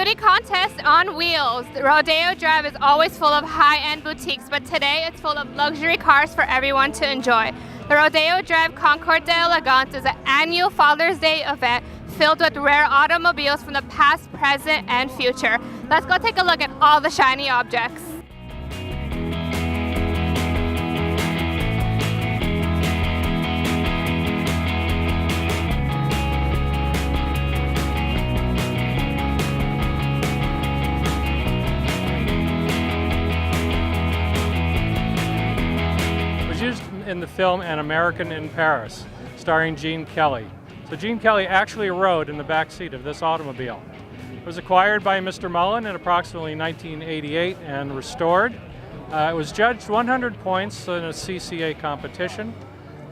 beauty contest on wheels. The Rodeo Drive is always full of high-end boutiques, but today it's full of luxury cars for everyone to enjoy. The Rodeo Drive Concours d'Elegance is an annual Father's Day event filled with rare automobiles from the past, present, and future. Let's go take a look at all the shiny objects. Used in the film An American in Paris, starring Gene Kelly. So Gene Kelly actually rode in the back seat of this automobile. It was acquired by Mr. Mullen in approximately 1988 and restored. It was judged 100 points in a CCA competition,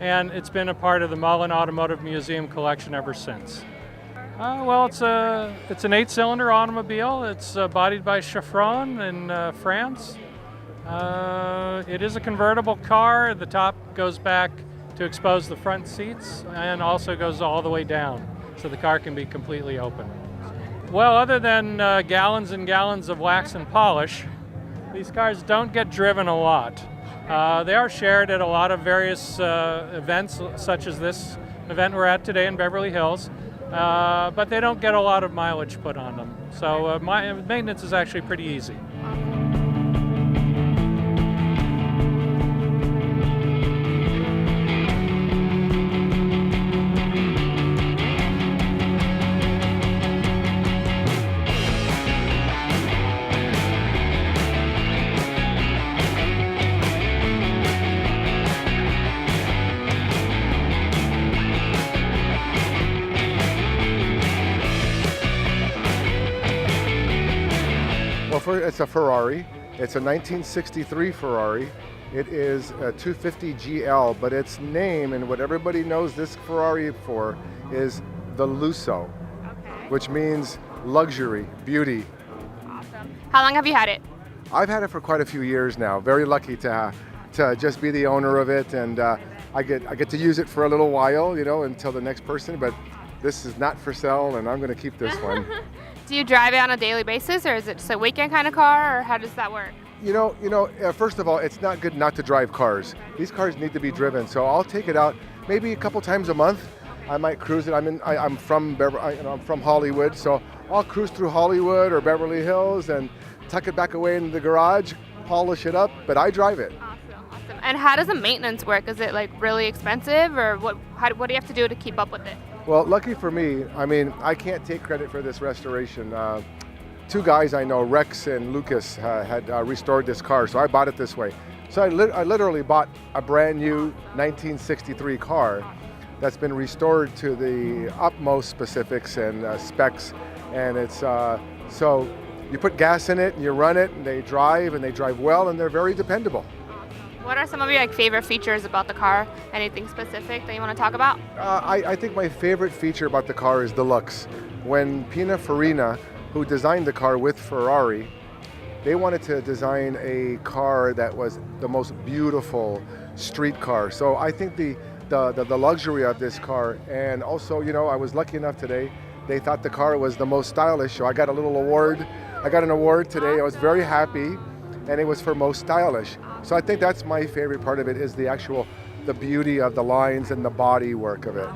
and it's been a part of the Mullen Automotive Museum collection ever since. Well, it's an 8-cylinder automobile. It's bodied by Chevron in France. It is a convertible car. The top goes back to expose the front seats and also goes all the way down, so the car can be completely open. Well, other than gallons and gallons of wax and polish, these cars don't get driven a lot. They are shared at a lot of various events, such as this event we're at today in Beverly Hills, but they don't get a lot of mileage put on them. So maintenance is actually pretty easy. Well, it's a Ferrari. It's a 1963 Ferrari. It is a 250 GL, but its name and what everybody knows this Ferrari for is the Lusso, which means luxury, beauty. Awesome. How long have you had it? I've had it for quite a few years now. Very lucky to just be the owner of it, and I get to use it for a little while, you know, until the next person. But this is not for sale, and I'm going to keep this one. Do you drive it on a daily basis, or is it just a weekend kind of car, or how does that work? You know, first of all, it's not good not to drive cars. These cars need to be driven, so I'll take it out maybe a couple times a month. I might cruise it. I'm from Hollywood, so I'll cruise through Hollywood or Beverly Hills and tuck it back away in the garage, polish it up, but I drive it. Awesome. And how does the maintenance work? Is it like really expensive, or what do you have to do to keep up with it? Well, lucky for me, I mean, I can't take credit for this restoration. Two guys I know, Rex and Lucas, had restored this car, so I bought it this way. So I literally bought a brand new 1963 car that's been restored to the utmost specifics and specs, and it's so you put gas in it and you run it, and they drive well, and they're very dependable. What are some of your favorite features about the car? Anything specific that you want to talk about? I think my favorite feature about the car is the looks. When Pininfarina, who designed the car with Ferrari, they wanted to design a car that was the most beautiful street car. So I think the luxury of this car, and also, you know, I was lucky enough today, they thought the car was the most stylish, so I got a little award. I got an award today. I was very happy, and it was for most stylish. So I think that's my favorite part of it, is the beauty of the lines and the body work of it.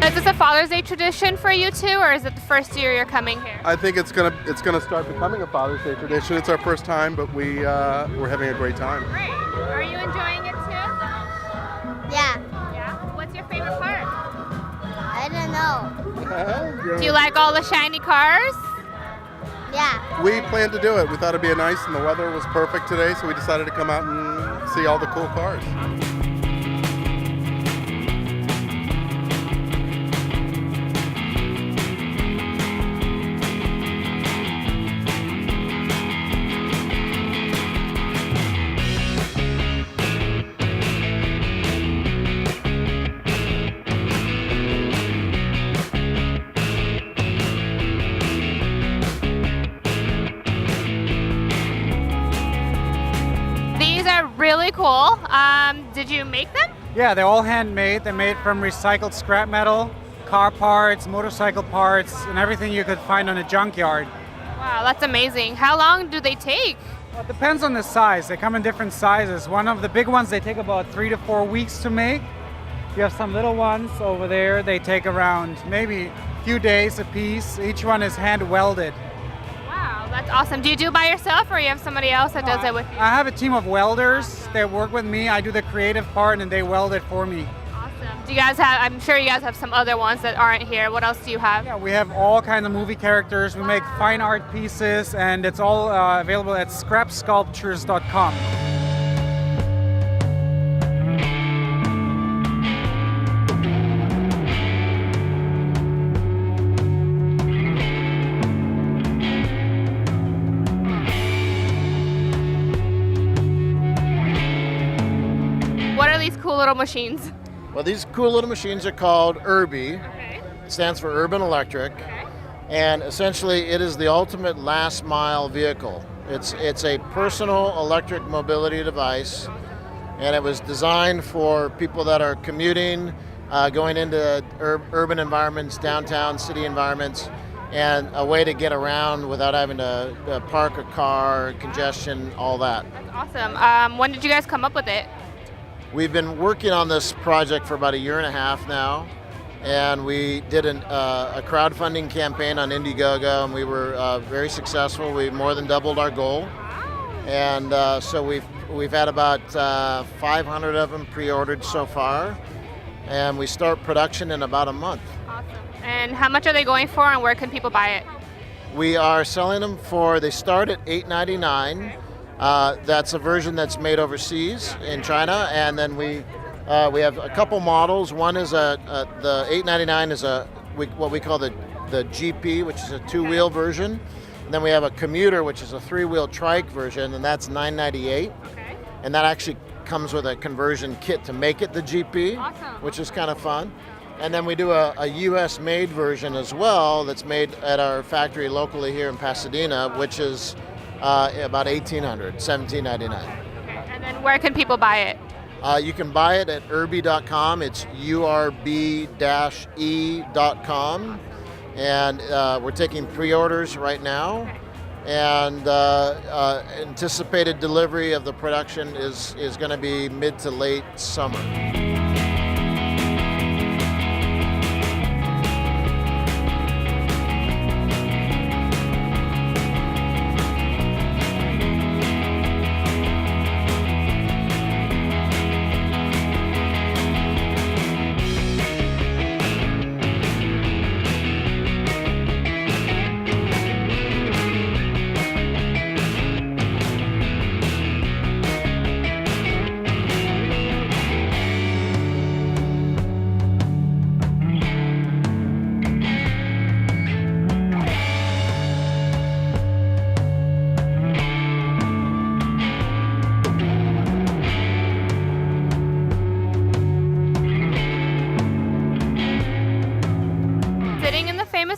Is this a Father's Day tradition for you two, or is it the first year you're coming here? I think it's gonna start becoming a Father's Day tradition. It's our first time, but we're having a great time. Great. Are you enjoying it too? Yeah. Yeah. What's your favorite part? I don't know. Do you like all the shiny cars? Yeah. We planned to do it. We thought it'd be nice, and the weather was perfect today, so we decided to come out and see all the cool cars. These are really cool. Did you make them? Yeah, they're all handmade. They're made from recycled scrap metal, car parts, motorcycle parts, and everything you could find on a junkyard. Wow, that's amazing. How long do they take? Well, it depends on the size. They come in different sizes. One of the big ones, they take about 3 to 4 weeks to make. You have some little ones over there. They take around maybe a few days a piece. Each one is hand welded. Wow, that's awesome. Do you do it by yourself or you have somebody else that does it with you? I have a team of welders. They work with me. I do the creative part and they weld it for me. Awesome. Do you guys have, I'm sure you guys have some other ones that aren't here. What else do you have? Yeah, we have all kinds of movie characters. We make fine art pieces, and it's all available at scrapsculptures.com. What are these cool little machines? Well, these cool little machines are called URBI. Okay. It stands for Urban Electric. Okay. And essentially, it is the ultimate last mile vehicle. It's a personal electric mobility device, and it was designed for people that are commuting, going into urban environments, downtown city environments, and a way to get around without having to park a car, congestion, all that. That's awesome. When did you guys come up with it? We've been working on this project for about 1.5 years now, and we did a crowdfunding campaign on Indiegogo, and we were very successful. We more than doubled our goal, and so we've had about 500 of them pre-ordered so far, and we start production in about a month. Awesome. And how much are they going for, and where can people buy it? We are selling them they start at $8.99. That's a version that's made overseas in China, and then we have a couple models. One is the $8.99 is what we call the GP, which is a 2-wheel version. And then we have a commuter, which is a 3-wheel trike version, and that's $9.98. Okay. And that actually comes with a conversion kit to make it the GP, Awesome. which is kind of fun. And then we do a US made version as well that's made at our factory locally here in Pasadena, which is about $1,800, $1,799. Okay. And then where can people buy it? You can buy it at urbi.com. It's urb-e.com. And we're taking pre-orders right now. And anticipated delivery of the production is going to be mid to late summer.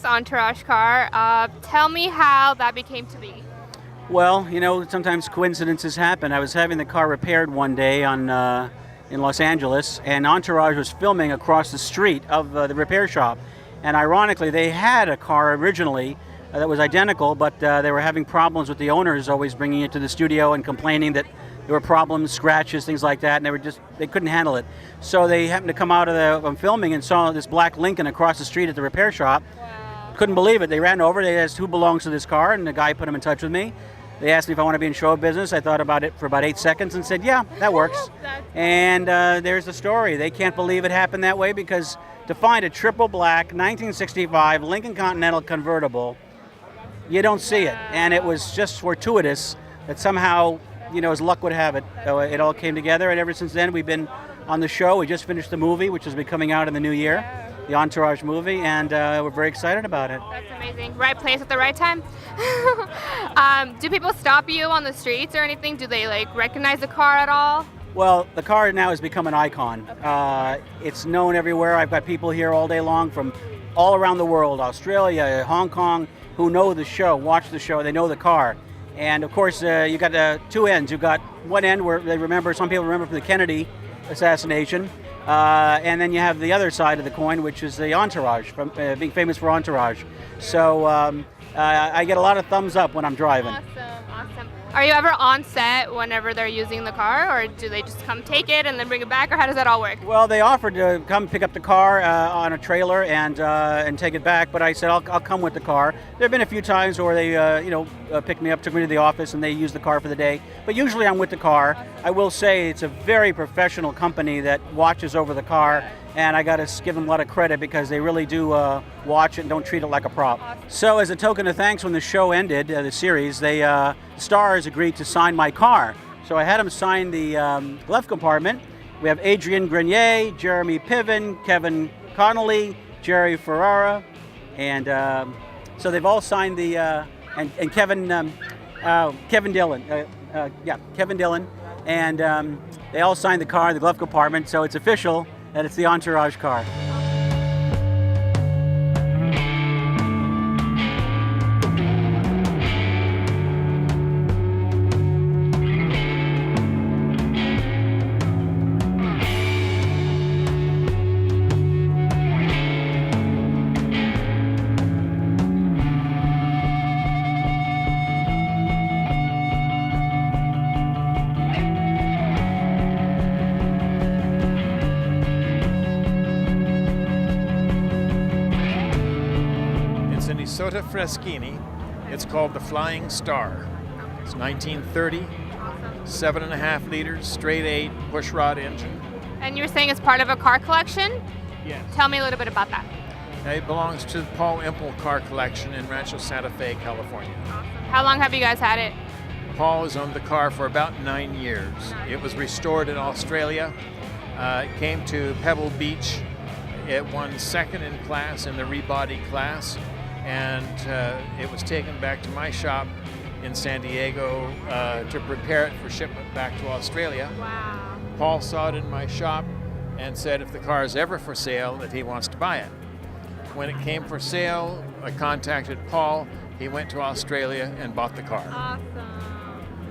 Entourage car. Tell me how that became to be. Well, you know, sometimes coincidences happen. I was having the car repaired one day in Los Angeles, and Entourage was filming across the street of the repair shop. And ironically, they had a car originally that was identical, but they were having problems with the owners always bringing it to the studio and complaining that there were problems, scratches, things like that, and they couldn't handle it. So they happened to come out of filming and saw this black Lincoln across the street at the repair shop. Couldn't believe it. They ran over, they asked who belongs to this car, and the guy put them in touch with me. They asked me if I want to be in show business. I thought about it for about 8 seconds and said, yeah, that works. And there's the story. They can't believe it happened that way, because to find a triple black 1965 Lincoln Continental convertible you don't see it. And it was just fortuitous that somehow, as luck would have it, it all came together. And ever since then, we've been on the show. We just finished the movie, which will be coming out in the new year, the Entourage movie, and we're very excited about it. That's amazing. Right place at the right time. Do people stop you on the streets or anything? Do they recognize the car at all? Well, the car now has become an icon. Okay. It's known everywhere. I've got people here all day long from all around the world, Australia, Hong Kong, who know the show, watch the show, they know the car. And of course, you got two ends. You've got one end where some people remember from the Kennedy assassination, and then you have the other side of the coin, which is the Entourage, from being famous for Entourage. So I get a lot of thumbs up when I'm driving. Awesome. Are you ever on set whenever they're using the car, or do they just come take it and then bring it back, or how does that all work? Well, they offered to come pick up the car on a trailer and take it back, but I said I'll come with the car. There have been a few times where they picked me up, took me to the office, and they used the car for the day. But usually I'm with the car. I will say it's a very professional company that watches over the car, and I got to give them a lot of credit because they really do watch it and don't treat it like a prop. So as a token of thanks, when the show ended, the series, the stars agreed to sign my car. So I had them sign the glove compartment. We have Adrian Grenier, Jeremy Piven, Kevin Connolly, Jerry Ferrara, and so they've all signed the, and Kevin Dillon, Kevin Dillon, and they all signed the car, the glove compartment, so it's official that it's the Entourage car. Sota Freschini. It's called the Flying Star. It's 1930, 7.5 liters, straight 8 pushrod engine. And you were saying it's part of a car collection? Yes. Tell me a little bit about that. It belongs to the Paul Impel car collection in Rancho Santa Fe, California. Awesome. How long have you guys had it? Paul has owned the car for about 9 years. It was restored in Australia. It came to Pebble Beach. It won second in class in the rebody class. And it was taken back to my shop in San Diego to prepare it for shipment back to Australia. Wow. Paul saw it in my shop and said if the car is ever for sale that he wants to buy it. When it came for sale, I contacted Paul. He went to Australia and bought the car. Awesome.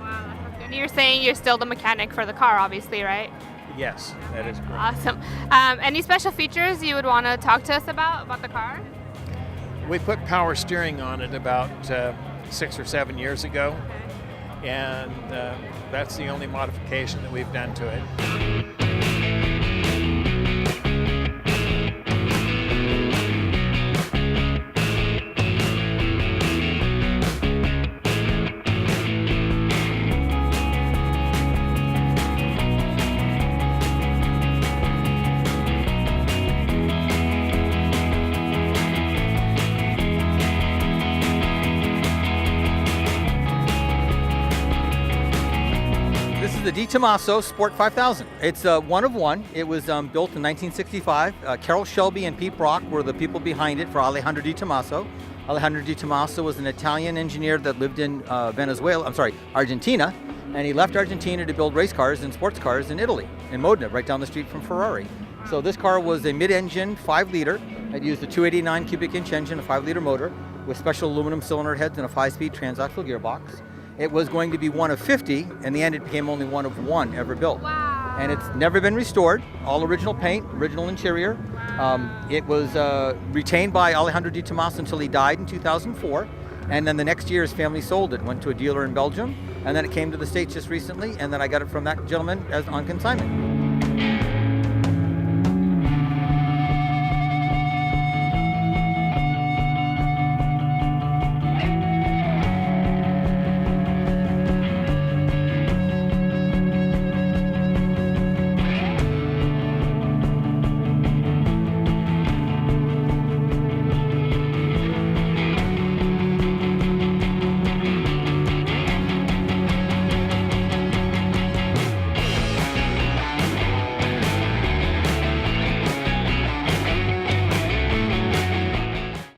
Wow, that sounds good. And you're saying you're still the mechanic for the car, obviously, right? Yes, that is correct. Awesome. Any special features you would want to talk to us about the car? We put power steering on it about 6 or 7 years ago, and that's the only modification that we've done to it. The Di Tommaso Sport 5000. It's one of one. It was built in 1965. Carroll Shelby and Pete Brock were the people behind it for Alejandro Di Tommaso. Alejandro Di Tommaso was an Italian engineer that lived in Argentina, and he left Argentina to build race cars and sports cars in Italy, in Modena, right down the street from Ferrari. So this car was a mid-engine 5-liter. It used a 289 cubic inch engine, a 5-liter motor, with special aluminum cylinder heads and a 5-speed transaxle gearbox. It was going to be one of 50. In the end, it became only one of one ever built. Wow. And it's never been restored. All original paint, original interior. Wow. It was retained by Alejandro Di Tommaso until he died in 2004. And then the next year, his family sold it, went to a dealer in Belgium. And then it came to the States just recently. And then I got it from that gentleman as on consignment.